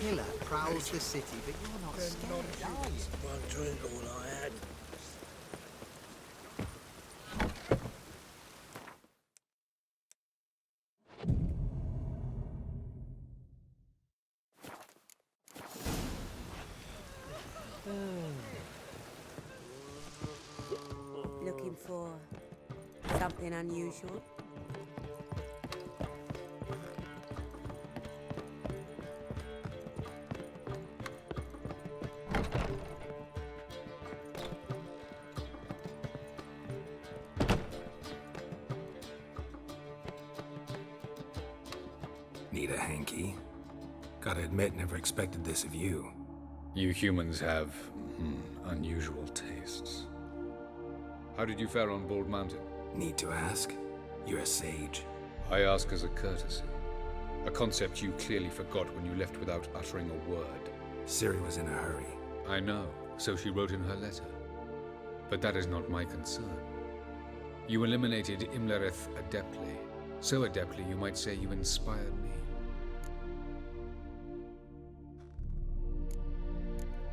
killer prowls the city, but you're not scared, are you? One drink all I had. Looking for something unusual? Need a hanky? Gotta admit, never expected this of you. You humans have unusual tastes. How did you fare on Bald Mountain? Need to ask? You're a sage. I ask as a courtesy. A concept you clearly forgot when you left without uttering a word. Ciri was in a hurry. I know, so she wrote in her letter. But that is not my concern. You eliminated Imlerith adeptly. So adeptly, you might say you inspired me.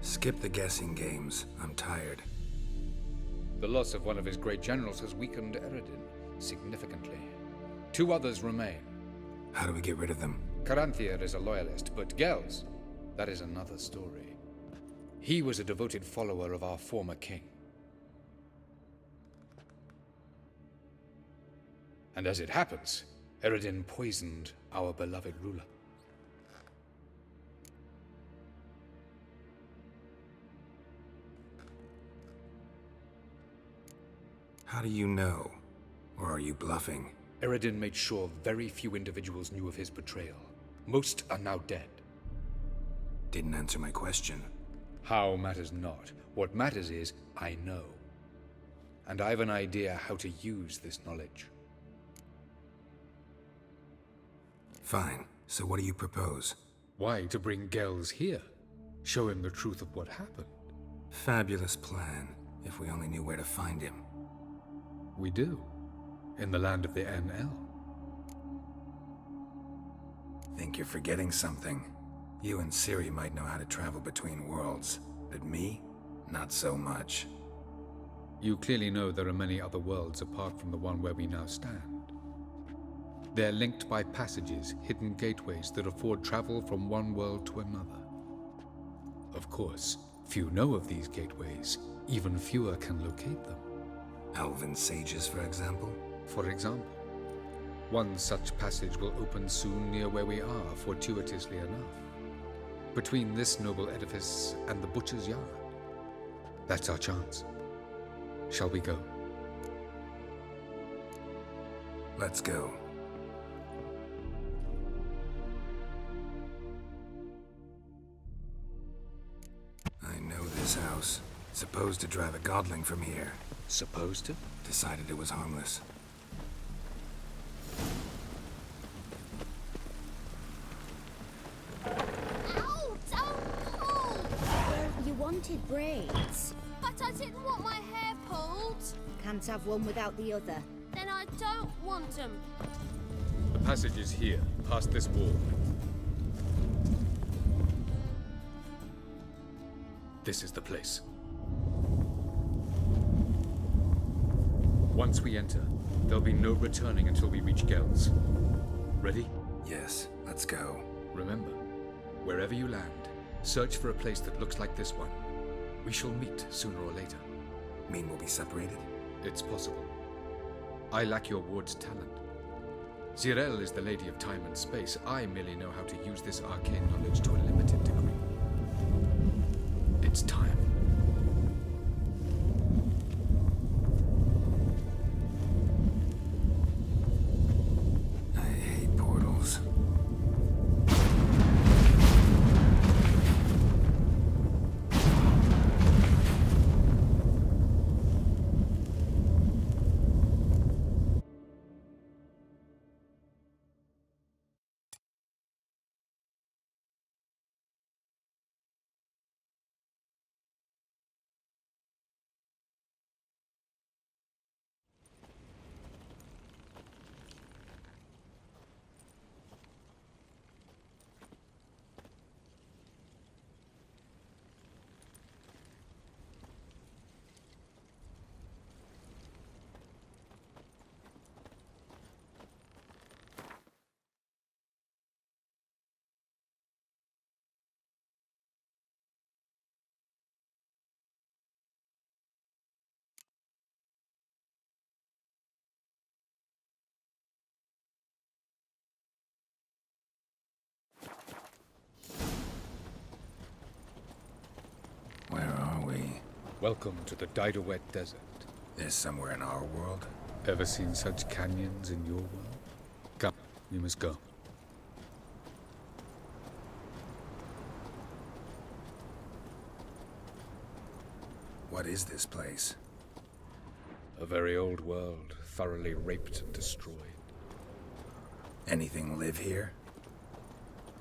Skip the guessing games. I'm tired. The loss of one of his great generals has weakened Eredin significantly. 2 others remain. How do we get rid of them? Caranthir is a loyalist, but Gels, that is another story. He was a devoted follower of our former king. And as it happens, Eredin poisoned our beloved ruler. How do you know? Or are you bluffing? Eredin made sure very few individuals knew of his betrayal. Most are now dead. Didn't answer my question. How matters not. What matters is, I know. And I have an idea how to use this knowledge. Fine. So what do you propose? Why, to bring Gels here. Show him the truth of what happened. Fabulous plan, if we only knew where to find him. We do. In the land of the NL. Think you're forgetting something. You and Ciri might know how to travel between worlds, but me? Not so much. You clearly know there are many other worlds apart from the one where we now stand. They're linked by passages, hidden gateways that afford travel from one world to another. Of course, few know of these gateways. Even fewer can locate them. Elven sages, for example? For example. One such passage will open soon near where we are, fortuitously enough. Between this noble edifice and the butcher's yard. That's our chance. Shall we go? Let's go. I know this house. Supposed to drive a godling from here. Supposed to? Decided it was harmless. Ow! Don't pull! You wanted braids. But I didn't want my hair pulled. Can't have one without the other. Then I don't want them. The passage is here, past this wall. This is the place. Once we enter, there'll be no returning until we reach Gels. Ready? Yes, let's go. Remember, wherever you land, search for a place that looks like this one. We shall meet sooner or later. Mean we'll be separated? It's possible. I lack your ward's talent. Zirel is the lady of time and space. I merely know how to use this arcane knowledge to a limited degree. It's time. Welcome to the Diderwet Desert. This somewhere in our world? Ever seen such canyons in your world? Come, we must go. What is this place? A very old world, thoroughly raped and destroyed. Anything live here?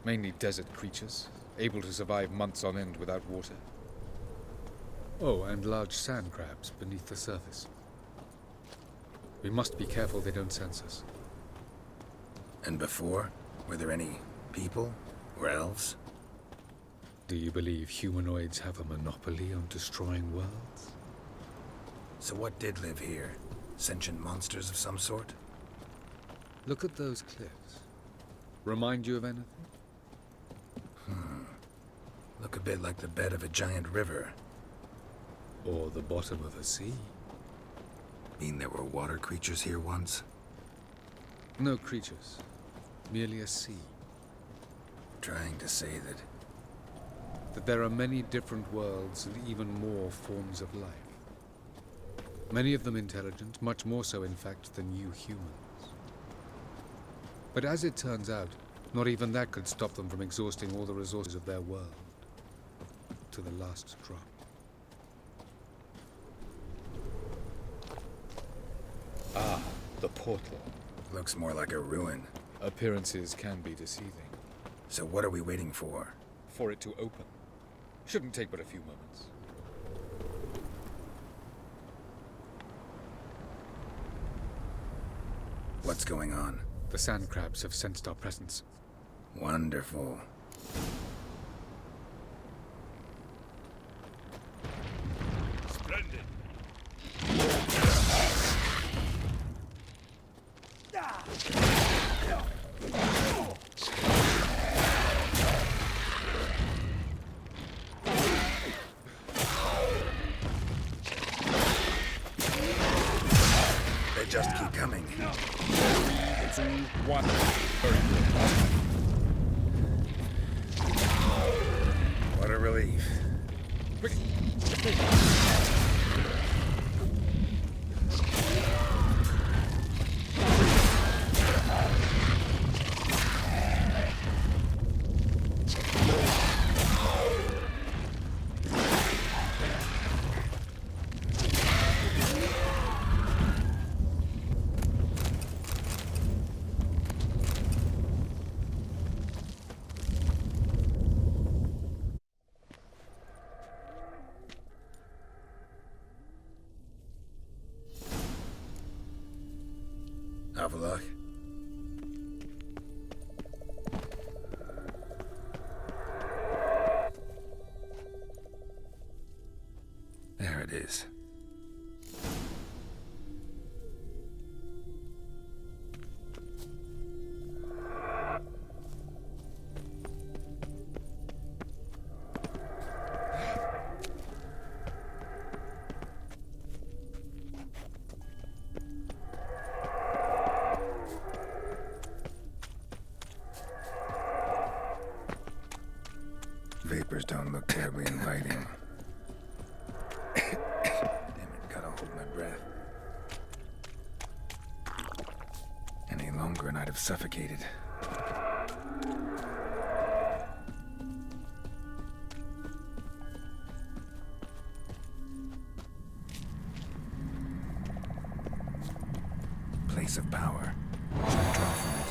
Mainly desert creatures, able to survive months on end without water. Oh, and large sand crabs beneath the surface. We must be careful they don't sense us. And before? Were there any people? Or elves? Do you believe humanoids have a monopoly on destroying worlds? So what did live here? Sentient monsters of some sort? Look at those cliffs. Remind you of anything? Look a bit like the bed of a giant river. Or the bottom of a sea? Mean there were water creatures here once? No creatures. Merely a sea. Trying to say That there are many different worlds and even more forms of life. Many of them intelligent, much more so in fact than you humans. But as it turns out, not even that could stop them from exhausting all the resources of their world. To the last drop. Ah, the portal. looks more like a ruin. Appearances can be deceiving. So what are we waiting for? For it to open. Shouldn't take but a few moments. What's going on? The sand crabs have sensed our presence. Wonderful. Splendid. They just keep coming. 3, 2, 1. Very good. What a relief. Quick. Have a look. There it is. Vapors don't look terribly inviting. Damn it, gotta hold my breath. Any longer and I'd have suffocated. Place of power. Should I draw from it?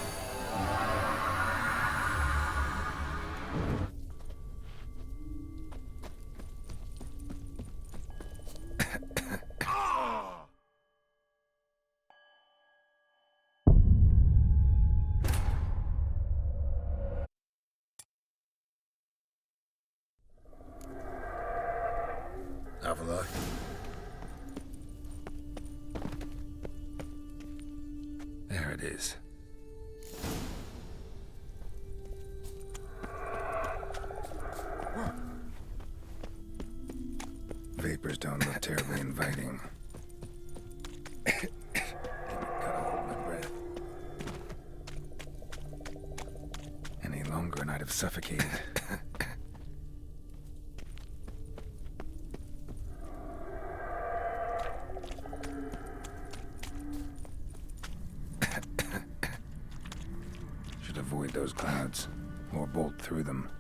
Have a look. There it is. Vapors don't look terribly inviting. Damn it, gotta hold my breath. Any longer and I'd have suffocated. those clouds, or bolt through them.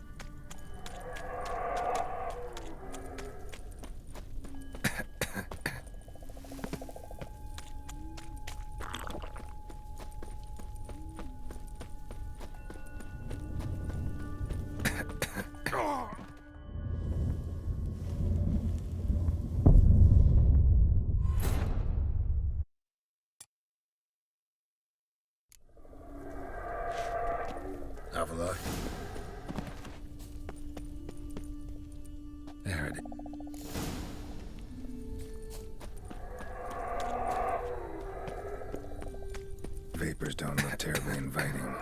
Have a look. There it is. Vapors don't look terribly inviting.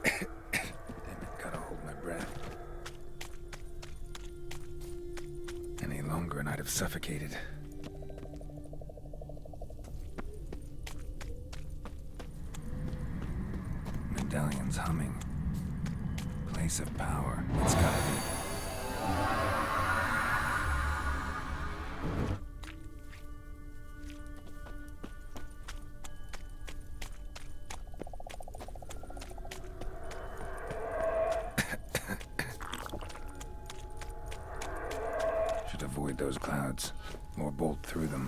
Damn it, gotta hold my breath. Any longer and I'd have suffocated. Medallion's humming. Place of power. It's gotta be. Should avoid those clouds, or bolt through them.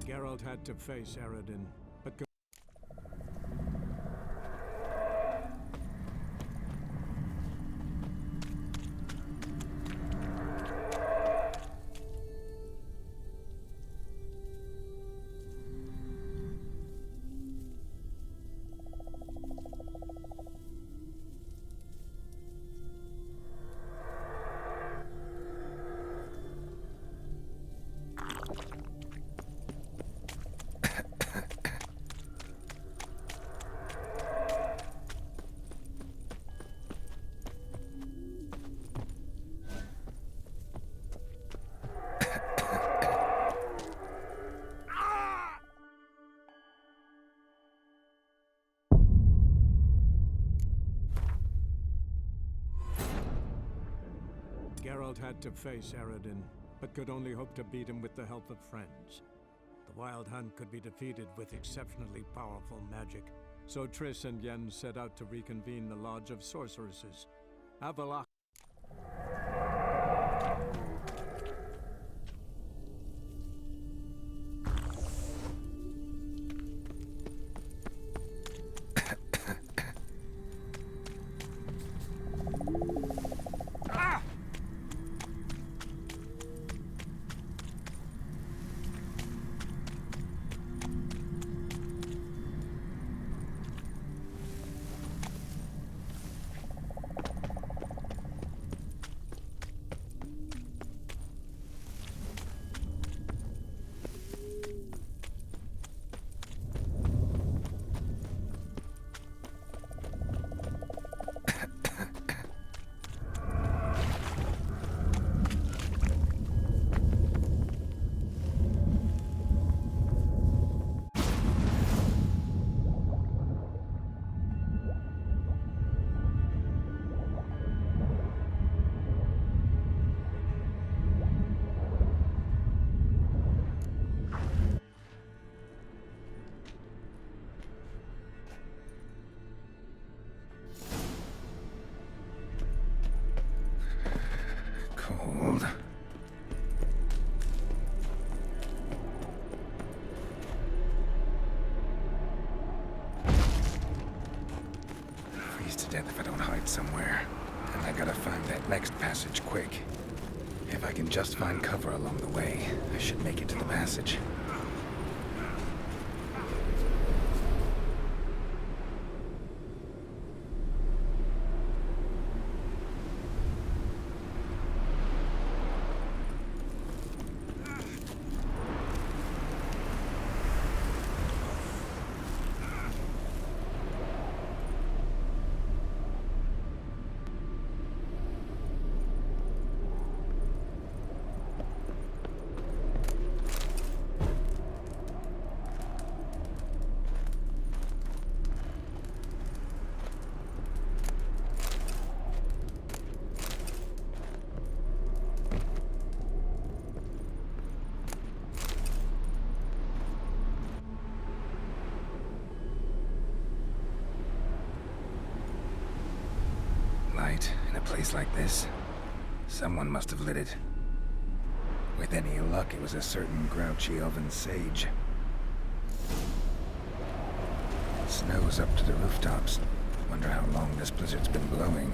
Geralt had to face Eredin, but Geralt had to face Eredin, but could only hope to beat him with the help of friends. The Wild Hunt could be defeated with exceptionally powerful magic, so Triss and Yen set out to reconvene the Lodge of Sorceresses. Avalach. freeze to death if I don't hide somewhere. And I gotta find that next passage quick. If I can just find cover along the way, I should make it to the passage. In a place like this, someone must have lit it. With any luck, it was a certain grouchy elven sage. Snow's up to the rooftops. Wonder how long this blizzard's been blowing.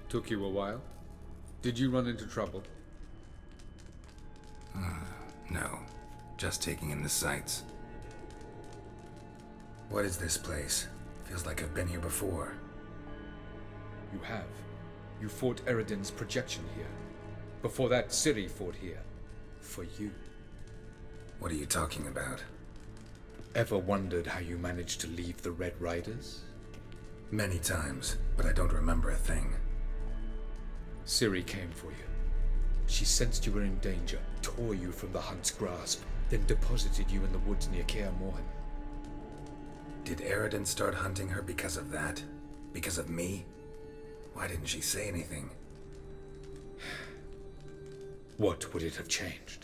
Took you a while? Did you run into trouble? No. Just taking in the sights. What is this place? Feels like I've been here before. You have. You fought Eredin's projection here. Before that, Ciri fought here. For you. What are you talking about? Ever wondered how you managed to leave the Red Riders? Many times, but I don't remember a thing. Ciri came for you. She sensed you were in danger, tore you from the Hunt's grasp, then deposited you in the woods near Kaer Morhen. Did Eredin start hunting her because of that? Because of me? Why didn't she say anything? What would it have changed?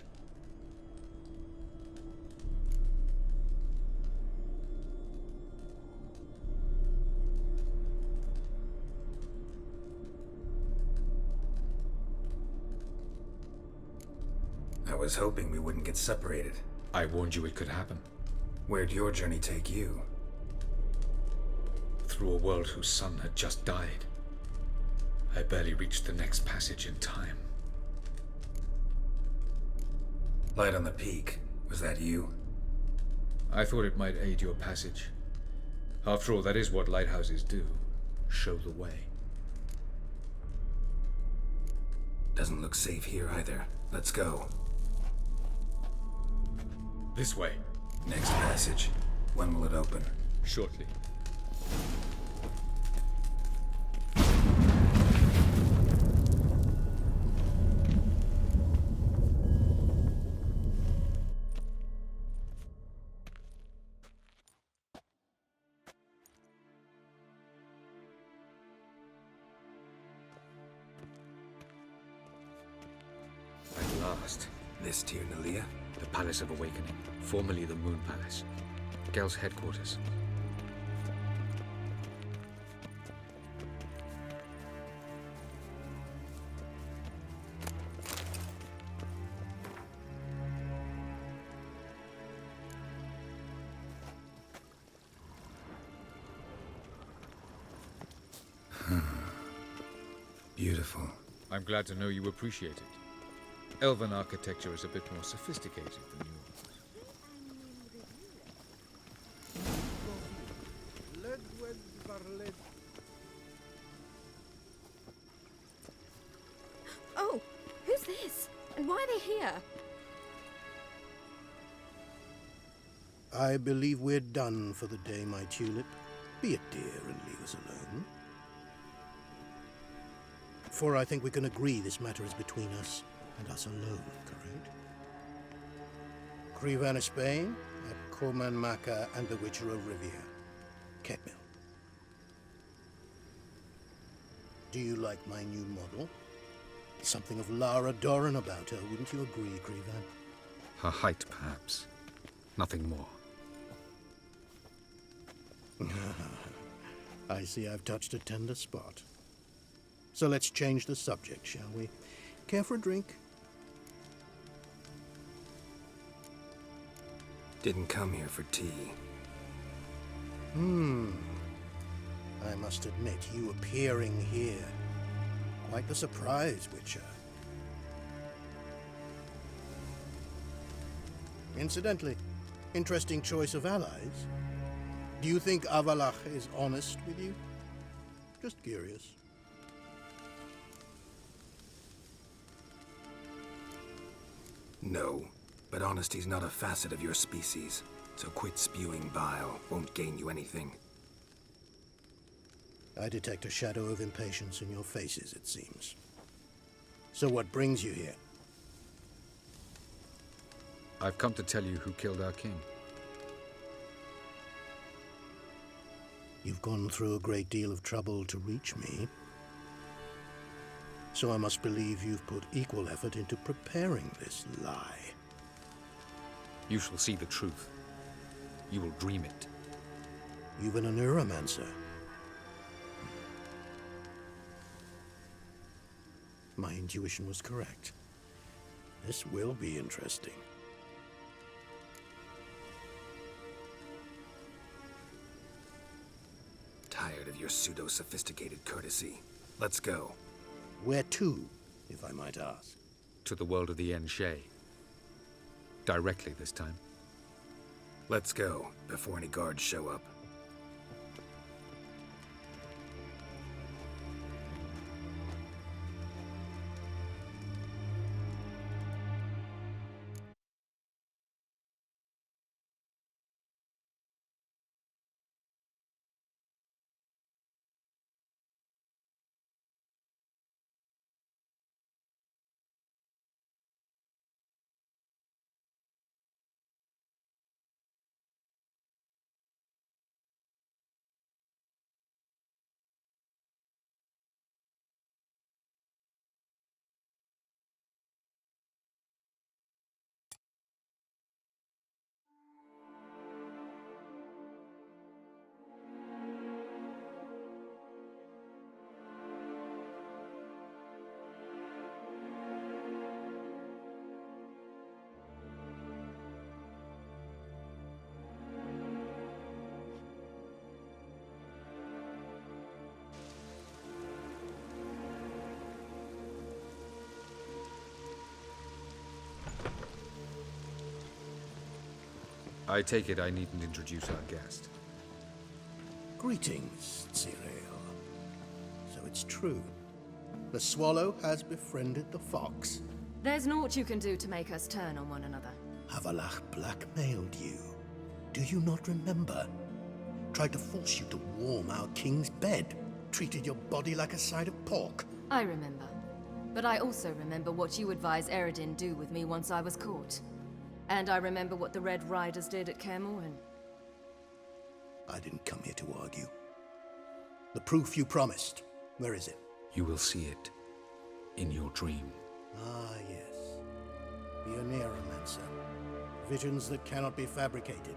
I was hoping we wouldn't get separated. I warned you it could happen. Where'd your journey take you? Through a world whose son had just died. I barely reached the next passage in time. Light on the peak. Was that you? I thought it might aid your passage. After all, that is what lighthouses do. Show the way. Doesn't look safe here either. Let's go. This way. Next passage. When will it open? Shortly. At last. This Tyr Nalia? The Palace of Awakening, formerly the Moon Palace. Gel's headquarters. beautiful. I'm glad to know you appreciate it. Elven architecture is a bit more sophisticated than yours. Oh, who's this? And why are they here? I believe we're done for the day, my tulip. Be a dear and leave us alone. For I think we can agree this matter is between us and us alone, correct? Crivan Spain, at Corman Maca and the Witcher of Rivia. Ketmil. Do you like my new model? Something of Lara Doran about her, wouldn't you agree, Crivan? Her height, perhaps. Nothing more. I see I've touched a tender spot. So let's change the subject, shall we? Care for a drink? Didn't come here for tea. I must admit, you appearing here. Quite the surprise, Witcher. Incidentally, interesting choice of allies. Do you think Avalach is honest with you? Just curious. No, but honesty's not a facet of your species. So quit spewing bile. Won't gain you anything. I detect a shadow of impatience in your faces, it seems. So what brings you here? I've come to tell you who killed our king. You've gone through a great deal of trouble to reach me. So I must believe you've put equal effort into preparing this lie. You shall see the truth. You will dream it. You've been a neuromancer. My intuition was correct. This will be interesting. Tired of your pseudo-sophisticated courtesy. Let's go. Where to, if I might ask? To the world of the Enshe. Directly this time. Let's go, before any guards show up. I take it I needn't introduce our guest. Greetings, Cyril. So it's true. The swallow has befriended the fox. There's naught you can do to make us turn on one another. Avalach blackmailed you. Do you not remember? Tried to force you to warm our king's bed. Treated your body like a side of pork. I remember. But I also remember what you advised Eredin do with me once I was caught. And I remember what the Red Riders did at Kaer Morhen. I didn't come here to argue. The proof you promised. Where is it? You will see it. In your dream. Ah, yes. The Oneiromancer. Visions that cannot be fabricated.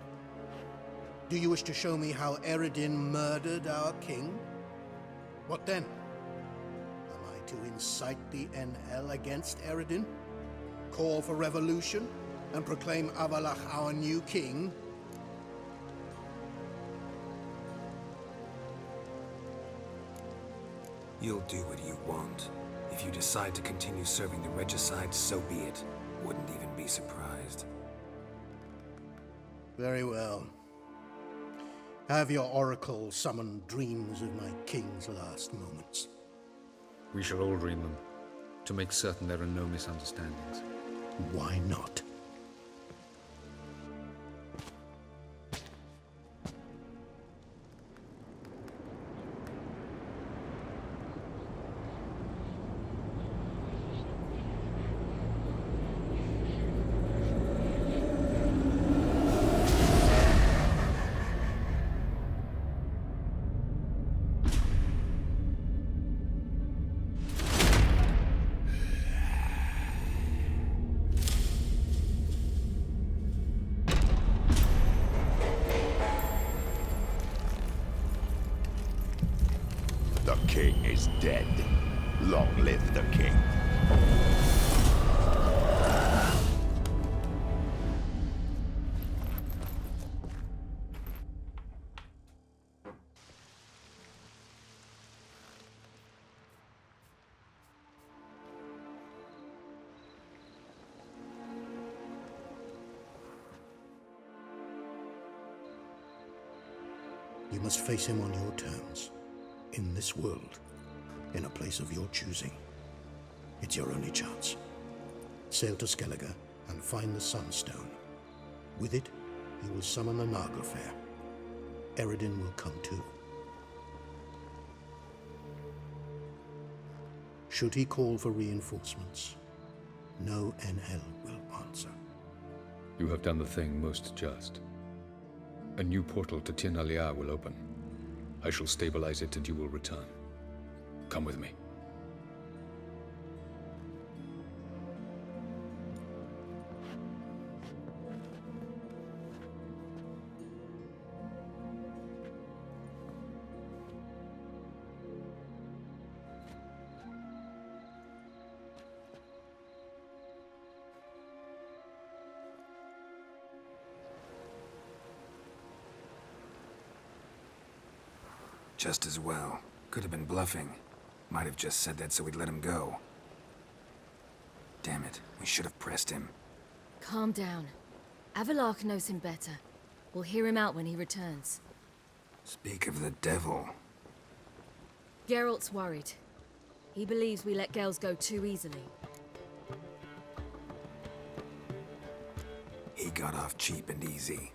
Do you wish to show me how Eredin murdered our king? What then? Am I to incite the NL against Eredin? Call for revolution? And proclaim Avalach our new king? You'll do what you want. If you decide to continue serving the regicide, so be it. Wouldn't even be surprised. Very well. Have your oracle summon dreams of my king's last moments. We shall all dream them, to make certain there are no misunderstandings. Why not? The king is dead. Long live the king. You must face him on your terms. In this world, in a place of your choosing. It's your only chance. Sail to Skellige and find the Sunstone. With it, you will summon the Naglfar. Eredin will come too. Should he call for reinforcements, no NL will answer. You have done the thing most just. A new portal to Tin Alia will open. I shall stabilize it and you will return. Come with me. Just as well. Could have been bluffing. Might have just said that so we'd let him go. Damn it, we should have pressed him. Calm down. Avalark knows him better. We'll hear him out when he returns. Speak of the devil. Geralt's worried. He believes we let girls go too easily. He got off cheap and easy.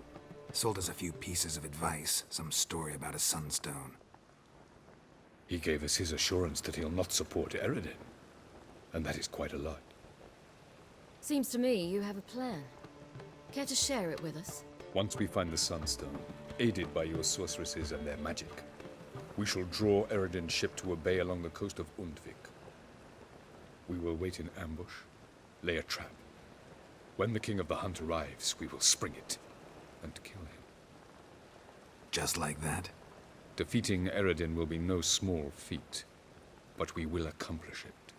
Sold us a few pieces of advice, some story about a sunstone. He gave us his assurance that he'll not support Eredin. And that is quite a lot. Seems to me you have a plan. Care to share it with us? Once we find the Sunstone, aided by your sorceresses and their magic, we shall draw Eredin's ship to a bay along the coast of Undvik. We will wait in ambush, lay a trap. When the King of the Hunt arrives, we will spring it and kill him. Just like that? Defeating Eredin will be no small feat, but we will accomplish it.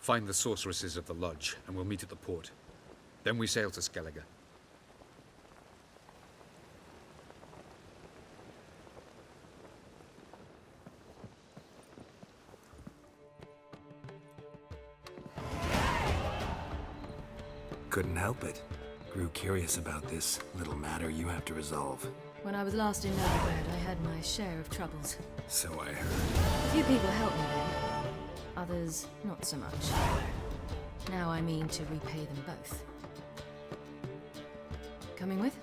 Find the sorceresses of the lodge, and we'll meet at the port. Then we sail to Skellige. Couldn't help it. Grew curious about this little matter you have to resolve. When I was last in Nilfgaard, I had my share of troubles. So I heard. A few people helped me then. Others, not so much. Now I mean to repay them both. Coming with?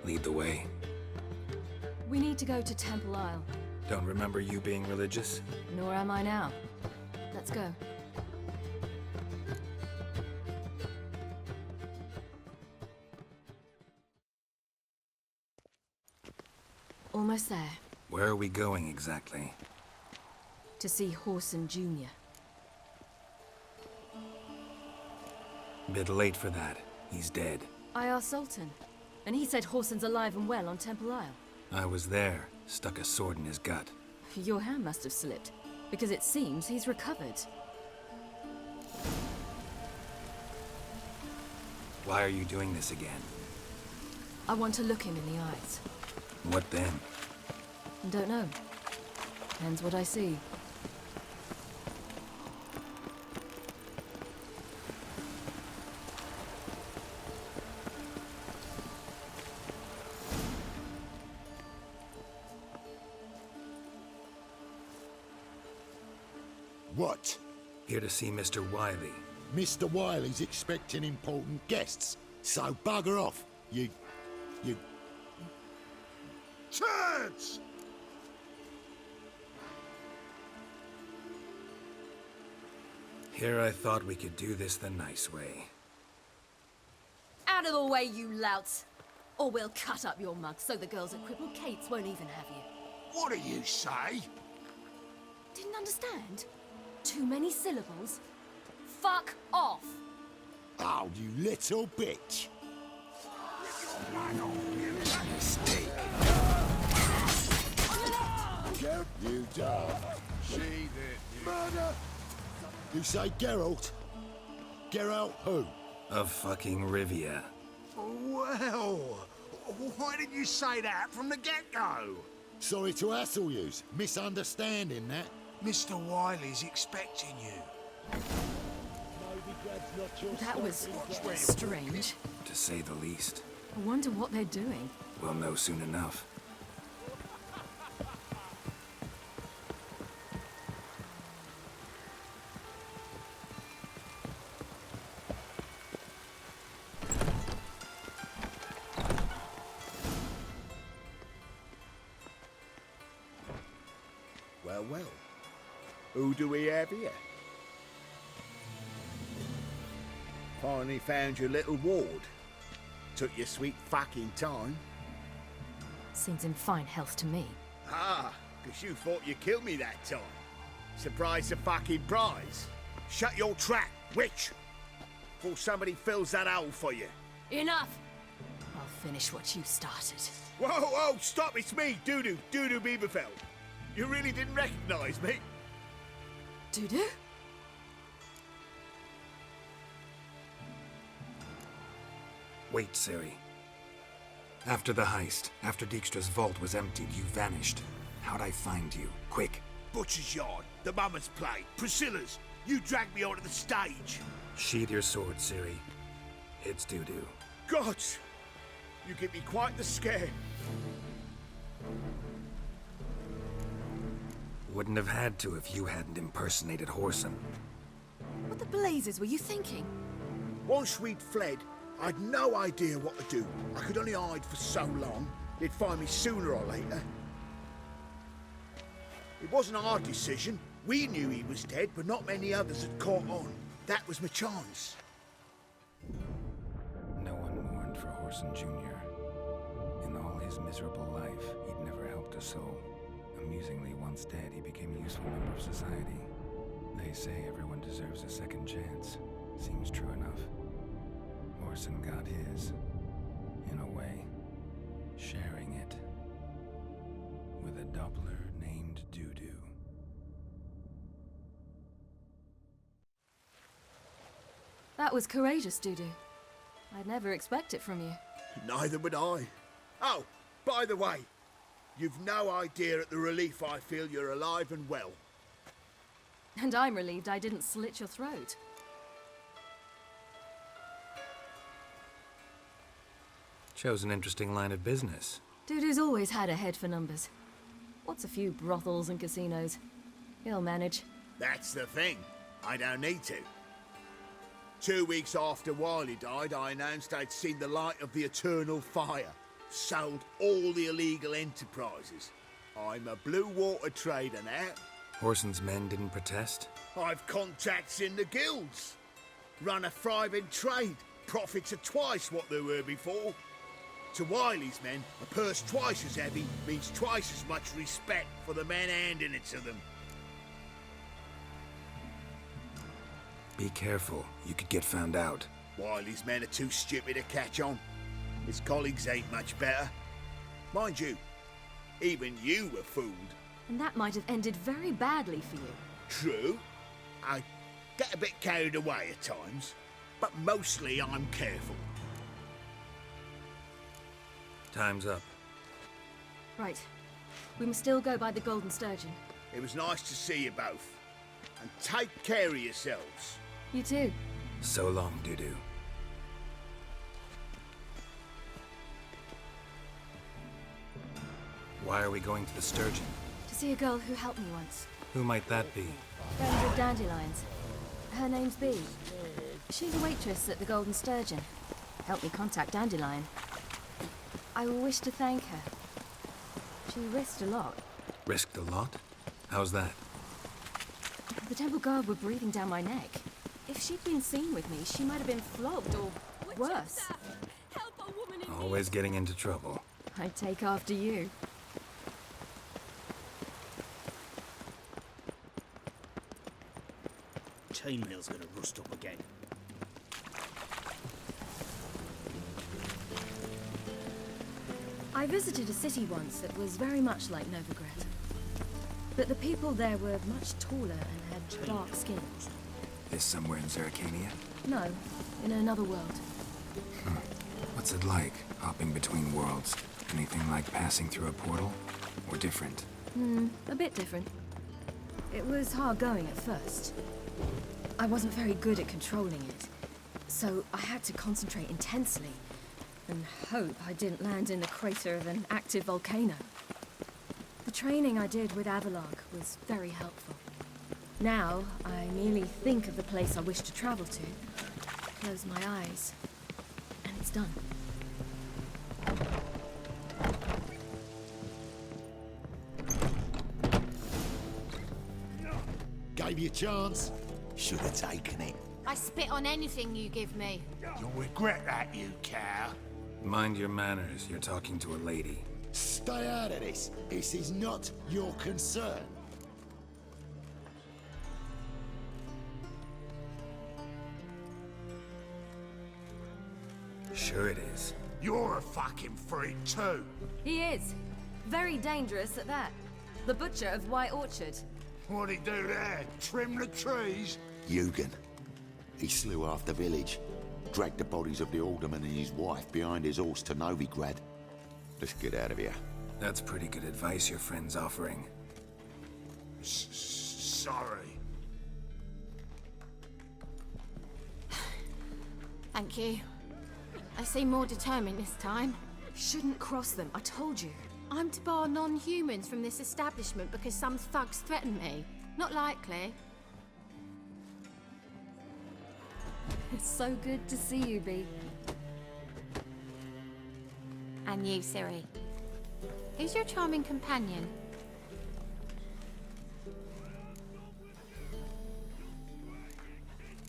Lead the way. We need to go to Temple Isle. Don't remember you being religious? Nor am I now. Let's go. Almost there. Where are we going exactly? To see Horson Jr. Bit late for that. He's dead. I asked Sultan, and he said Horson's alive and well on Temple Isle. I was there. Stuck a sword in his gut. Your hand must have slipped, because it seems he's recovered. Why are you doing this again? I want to look him in the eyes. What then? Don't know. Depends what I see. What? Here to see Mr. Wiley. Mr. Wiley's expecting important guests, so bugger off, you... Turds! Here I thought we could do this the nice way. Out of the way, you louts! Or we'll cut up your mug so the girls at Cripple Kate's won't even have you. What do you say? Didn't understand? Too many syllables? Fuck off! Oh, you little bitch! Mistake. You dog. She did. Murder! You say Geralt? Geralt who? Of fucking Rivia. Well, why didn't you say that from the get-go? Sorry to hassle yous. Misunderstanding that. Mr. Wiley's expecting you. That was strange. To say the least. I wonder what they're doing. We'll know soon enough. Well. Who do we have here? Finally found your little ward. Took your sweet fucking time. Seems in fine health to me. Ah, 'cause you thought you killed me that time. Surprise the fucking prize. Shut your trap, witch! Before somebody fills that hole for you. Enough! I'll finish what you started. Whoa, stop, it's me, Dudu Bieberfeld. You really didn't recognize me? Dudu? Wait, Ciri. After the heist, after Dijkstra's vault was emptied, you vanished. How'd I find you? Quick. Butcher's Yard, the Mama's Play, Priscilla's. You dragged me onto the stage. Sheathe your sword, Ciri. It's Dudu. God, you give me quite the scare. Wouldn't have had to if you hadn't impersonated Whoreson. What the blazes were you thinking? Once we'd fled, I'd no idea what to do. I could only hide for so long. They'd find me sooner or later. It wasn't our decision. We knew he was dead, but not many others had caught on. That was my chance. No one mourned for Whoreson Jr. In all his miserable life, he'd never helped a soul. Amusingly, once dead, he became a useful member of society. They say everyone deserves a second chance. Seems true enough. Whoreson got his, in a way, sharing it with a doppler named Dudu. That was courageous, Dudu. I'd never expect it from you. Neither would I. Oh, by the way, you've no idea at the relief I feel you're alive and well. And I'm relieved I didn't slit your throat. Chose an interesting line of business. Dudu's always had a head for numbers. What's a few brothels and casinos? He'll manage. That's the thing. I don't need to. 2 weeks after Wiley died, I announced I'd seen the light of the eternal fire. Sold all the illegal enterprises. I'm a blue water trader now. Whoreson's men didn't protest? I've contacts in the guilds. Run a thriving trade. Profits are twice what they were before. To Wiley's men, a purse twice as heavy means twice as much respect for the men handing it to them. Be careful. You could get found out. Wiley's men are too stupid to catch on. His colleagues ain't much better. Mind you, even you were fooled. And that might have ended very badly for you. True. I get a bit carried away at times, but mostly I'm careful. Time's up. Right. We must still go by the Golden Sturgeon. It was nice to see you both. And take care of yourselves. You too. So long, Dudu. Why are we going to the Sturgeon? To see a girl who helped me once. Who might that be? Friends of Dandelion's. Her name's Bee. She's a waitress at the Golden Sturgeon. Helped me contact Dandelion. I wish to thank her. She risked a lot. Risked a lot? How's that? The temple guard were breathing down my neck. If she'd been seen with me, she might have been flogged or worse. Help a woman in Always getting into trouble. I'd take after you. Chainmail's gonna rust up again. I visited a city once that was very much like Novigrad. But the people there were much taller and had dark skin. This somewhere in Zeracania? No, in another world. What's it like, hopping between worlds? Anything like passing through a portal? Or different? A bit different. It was hard going at first. I wasn't very good at controlling it, so I had to concentrate intensely and hope I didn't land in the crater of an active volcano. The training I did with Avalog was very helpful. Now, I merely think of the place I wish to travel to, close my eyes, and it's done. Gave you a chance. Should have taken it. I spit on anything you give me. You'll regret that, you cow. Mind your manners, you're talking to a lady. Stay out of this. This is not your concern. Sure it is. You're a fucking freak too. He is. Very dangerous at that. The butcher of White Orchard. What'd he do there? Trim the trees? Eugen. He slew half the village. Dragged the bodies of the alderman and his wife behind his horse to Novigrad. Let's get out of here. That's pretty good advice your friend's offering. Sorry. Thank you. I seem more determined this time. Shouldn't cross them, I told you. I'm to bar non-humans from this establishment because some thugs threaten me. Not likely. It's so good to see you, Bee. And you, Ciri. Who's your charming companion?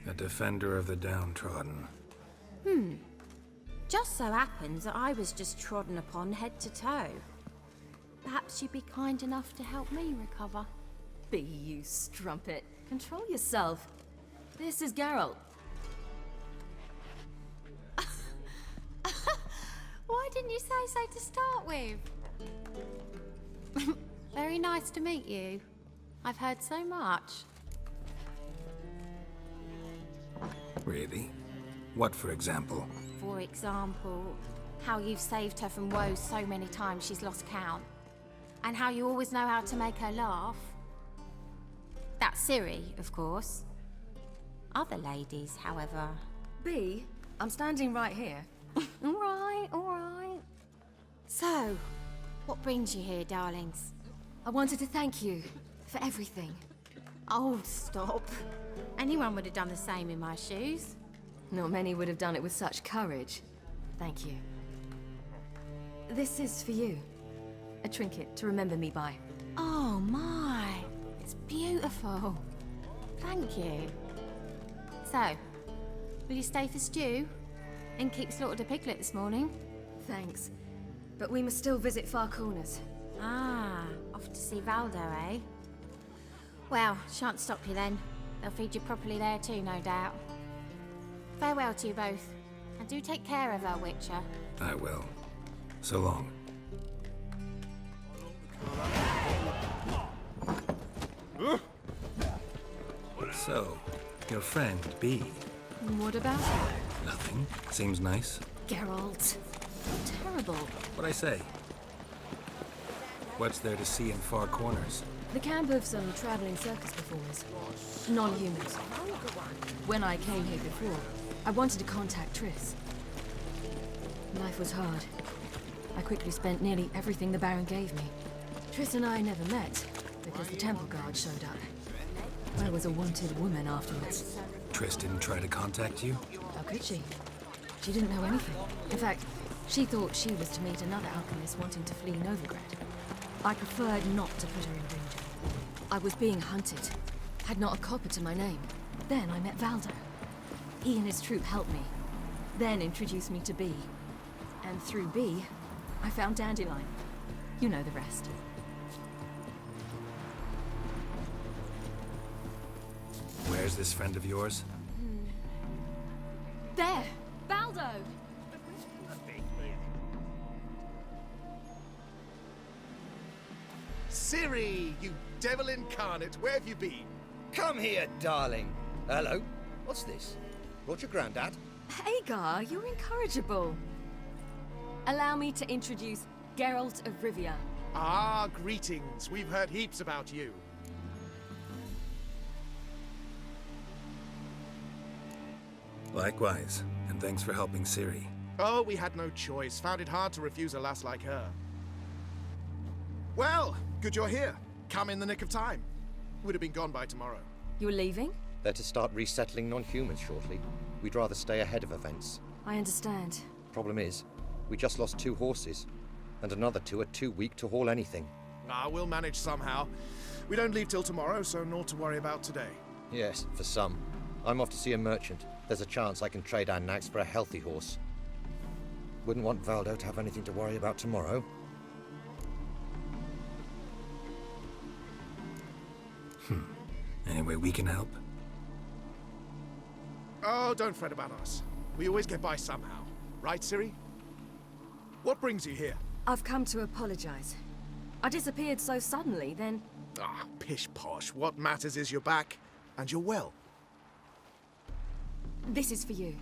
A defender of the downtrodden. Just so happens that I was just trodden upon head to toe. Perhaps you'd be kind enough to help me recover. Bee, you strumpet. Control yourself. This is Geralt. Why didn't you say so to start with? Very nice to meet you. I've heard so much. Really? What, for example? For example, how you've saved her from woes so many times she's lost count. And how you always know how to make her laugh. That's Ciri, of course. Other ladies, however... Bee, I'm standing right here. All right, all right. So, what brings you here, darlings? I wanted to thank you for everything. Oh, stop. Anyone would have done the same in my shoes. Not many would have done it with such courage. Thank you. This is for you. A trinket to remember me by. Oh, my. It's beautiful. Thank you. So, will you stay for stew? And keep slaughtered a piglet this morning? Thanks. But we must still visit Far Corners. Ah, off to see Valdo, eh? Well, shan't stop you then. They'll feed you properly there too, no doubt. Farewell to you both. And do take care of our Witcher. I will. So long. So, your friend, Bee. What about her? Nothing. Seems nice. Geralt. Terrible. What'd I say? What's there to see in far corners? The camp of some traveling circus performers. Non-humans. When I came here before, I wanted to contact Triss. Life was hard. I quickly spent nearly everything the Baron gave me. Triss and I never met, because the temple guard showed up. I was a wanted woman afterwards. Triss didn't try to contact you? How could she? She didn't know anything. In fact, she thought she was to meet another alchemist wanting to flee Novigrad. I preferred not to put her in danger. I was being hunted. Had not a copper to my name. Then I met Valdo. He and his troop helped me. Then introduced me to B. And through B, I found Dandelion. You know the rest. Where's this friend of yours? There! Valdo! Ciri, you devil incarnate, where have you been? Come here, darling. Hello. What's this? Brought your granddad? Hagar, you're incorrigible. Allow me to introduce Geralt of Rivia. Ah, greetings. We've heard heaps about you. Likewise, and thanks for helping Ciri. Oh, we had no choice. Found it hard to refuse a lass like her. Well, good you're here. Come in the nick of time. Would have been gone by tomorrow. You're leaving? They're to start resettling non-humans shortly. We'd rather stay ahead of events. I understand. Problem is, we just lost 2 horses, and another 2 are too weak to haul anything. Ah, we'll manage somehow. We don't leave till tomorrow, so naught to worry about today. Yes, for some. I'm off to see a merchant. There's a chance I can trade our nags for a healthy horse. Wouldn't want Valdo to have anything to worry about tomorrow. Any way we can help? Oh, don't fret about us. We always get by somehow. Right, Ciri? What brings you here? I've come to apologize. I disappeared so suddenly, then... Ah, pish-posh. What matters is you're back, and you're well. This is for you.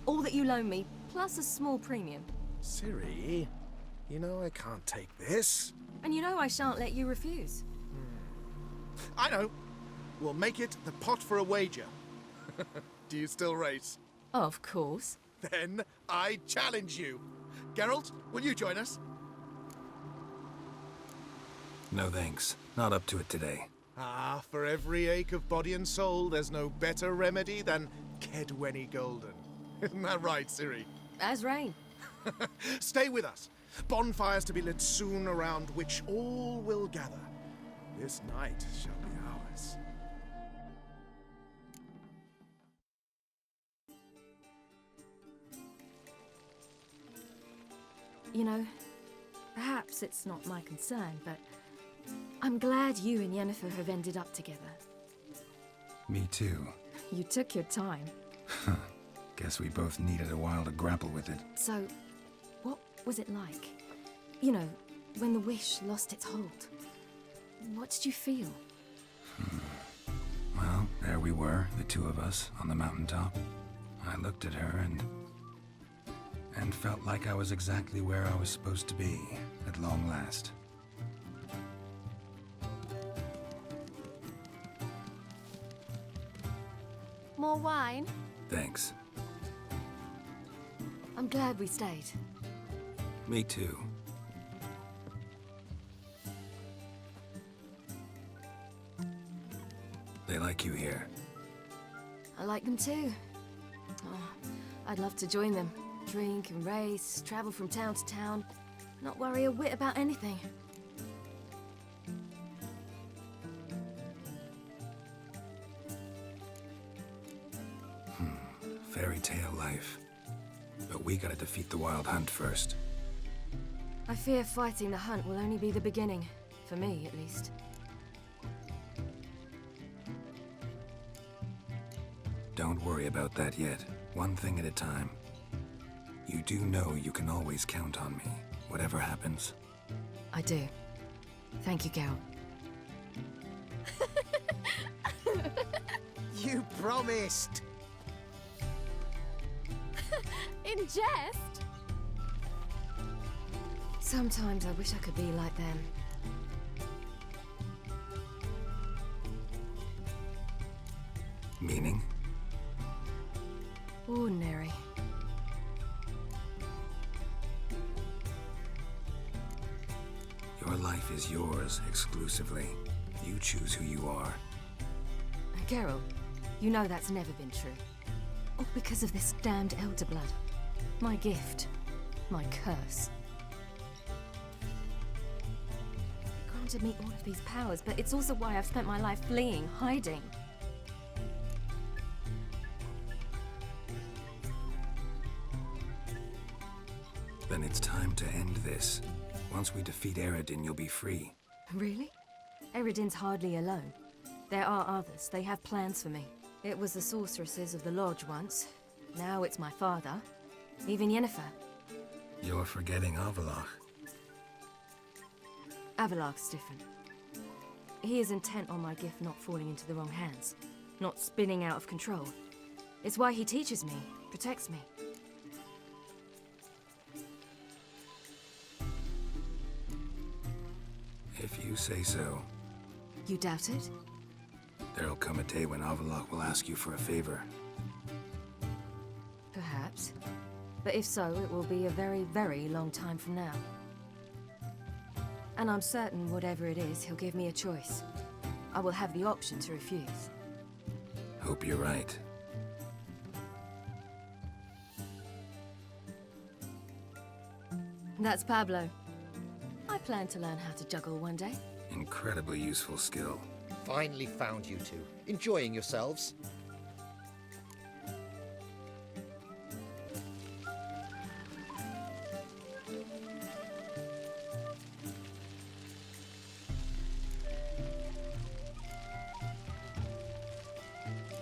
All that you loan me, plus a small premium. Ciri, you know I can't take this. And you know I shan't let you refuse. I know. We'll make it the pot for a wager. Do you still race? Of course. Then I challenge you. Geralt, will you join us? No thanks. Not up to it today. Ah, for every ache of body and soul, there's no better remedy than Kedwenny Golden. Isn't that right, Ciri? As rain. Stay with us. Bonfires to be lit soon, around which all will gather. This night shall be ours. You know, perhaps it's not my concern, but I'm glad you and Yennefer have ended up together. Me too. You took your time. Guess we both needed a while to grapple with it. So, what was it like? You know, when the wish lost its hold. What did you feel? Well, there we were, the 2 of us, on the mountaintop. I looked at her and felt like I was exactly where I was supposed to be, at long last. More wine? Thanks. I'm glad we stayed. Me too. They like you here. I like them too. Oh, I'd love to join them. Drink and race, travel from town to town, not worry a whit about anything. Fairy tale life. But we gotta defeat the Wild Hunt first. I fear fighting the hunt will only be the beginning. For me, at least. Don't worry about that yet. One thing at a time. You do know you can always count on me, whatever happens. I do. Thank you, Geralt. You promised! In jest? Sometimes I wish I could be like them. Meaning? Ordinary. Your life is yours, exclusively. You choose who you are. Geralt, you know that's never been true. All because of this damned elder blood. My gift. My curse. It granted me all of these powers, but it's also why I've spent my life fleeing, hiding. Then it's time to end this. Once we defeat Eredin, you'll be free. Really? Eredin's hardly alone. There are others. They have plans for me. It was the sorceresses of the Lodge once. Now it's my father. Even Yennefer. You're forgetting Avallac'h. Avallac'h's different. He is intent on my gift not falling into the wrong hands. Not spinning out of control. It's why he teaches me, protects me. If you say so. You doubt it? There'll come a day when Avallac'h will ask you for a favor. Perhaps. But if so, it will be a very, very long time from now. And I'm certain whatever it is, he'll give me a choice. I will have the option to refuse. Hope you're right. That's Pablo. I plan to learn how to juggle one day. Incredibly useful skill. Finally found you two. Enjoying yourselves?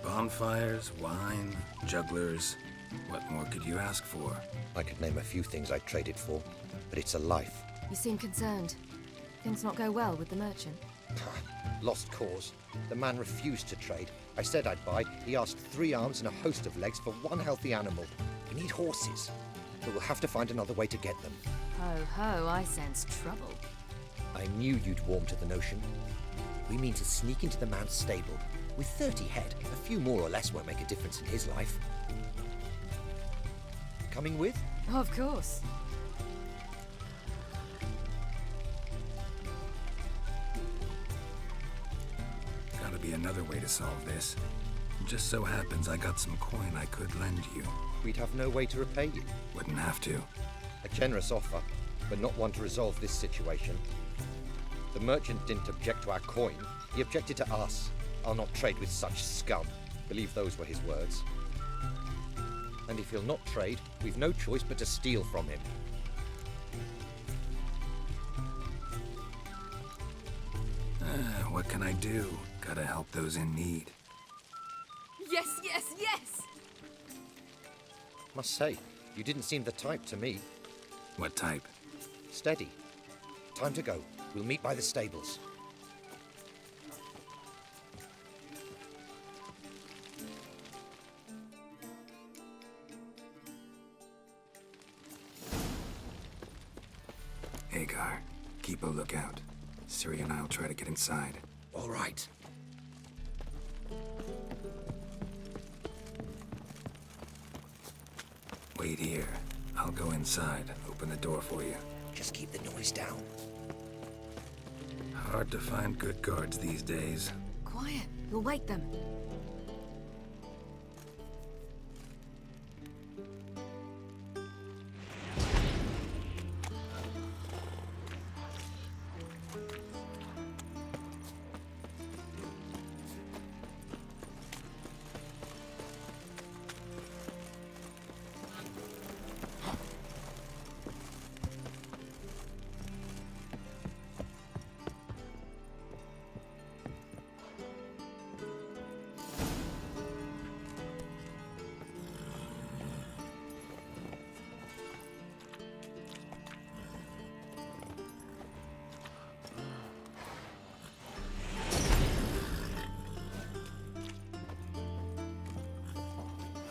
Bonfires, wine, jugglers. What more could you ask for? I could name a few things I'd trade it for, but it's a life. You seem concerned. Things not go well with the merchant? Lost cause. The man refused to trade. I said I'd buy. He asked 3 arms and a host of legs for 1 healthy animal. We need horses, but we'll have to find another way to get them. Ho ho, I sense trouble. I knew you'd warm to the notion. We mean to sneak into the man's stable. With 30 head, a few more or less won't make a difference in his life. Coming with? Of course. Gotta be another way to solve this. It just so happens I got some coin I could lend you. We'd have no way to repay you. Wouldn't have to. A generous offer, but not one to resolve this situation. The merchant didn't object to our coin. He objected to us. I'll not trade with such scum. Believe those were his words. And if he'll not trade, we've no choice but to steal from him. What can I do? Gotta help those in need. Yes, yes, yes! Must say, you didn't seem the type to me. What type? Steady. Time to go. We'll meet by the stables. Hagar, keep a lookout. Ciri and I'll try to get inside. All right. Wait here. I'll go inside. Open the door for you. Just keep the noise down. Hard to find good guards these days. Quiet. You'll wake them.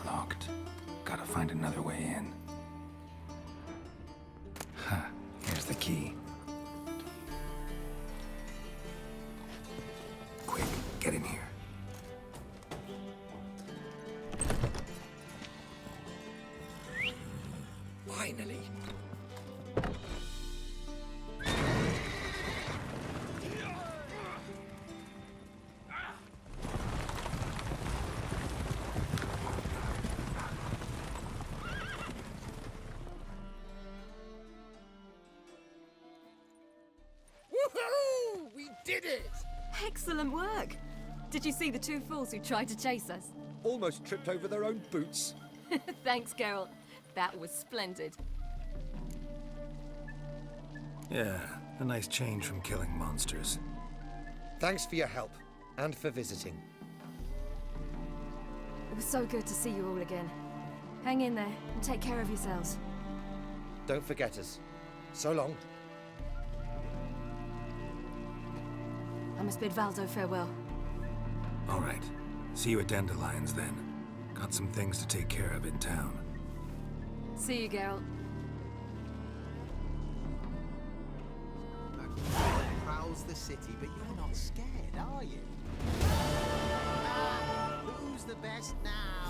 Locked. Gotta find another way in. Huh. Here's the key. Quick, get in here. Excellent work! Did you see the two fools who tried to chase us? Almost tripped over their own boots. Thanks, Geralt. That was splendid. Yeah, a nice change from killing monsters. Thanks for your help, and for visiting. It was so good to see you all again. Hang in there, and take care of yourselves. Don't forget us. So long. I must bid Valdo farewell. All right. See you at Dandelions then. Got some things to take care of in town. See you, Geralt. Prowls the city, but you're not scared, are you? Who's the best now?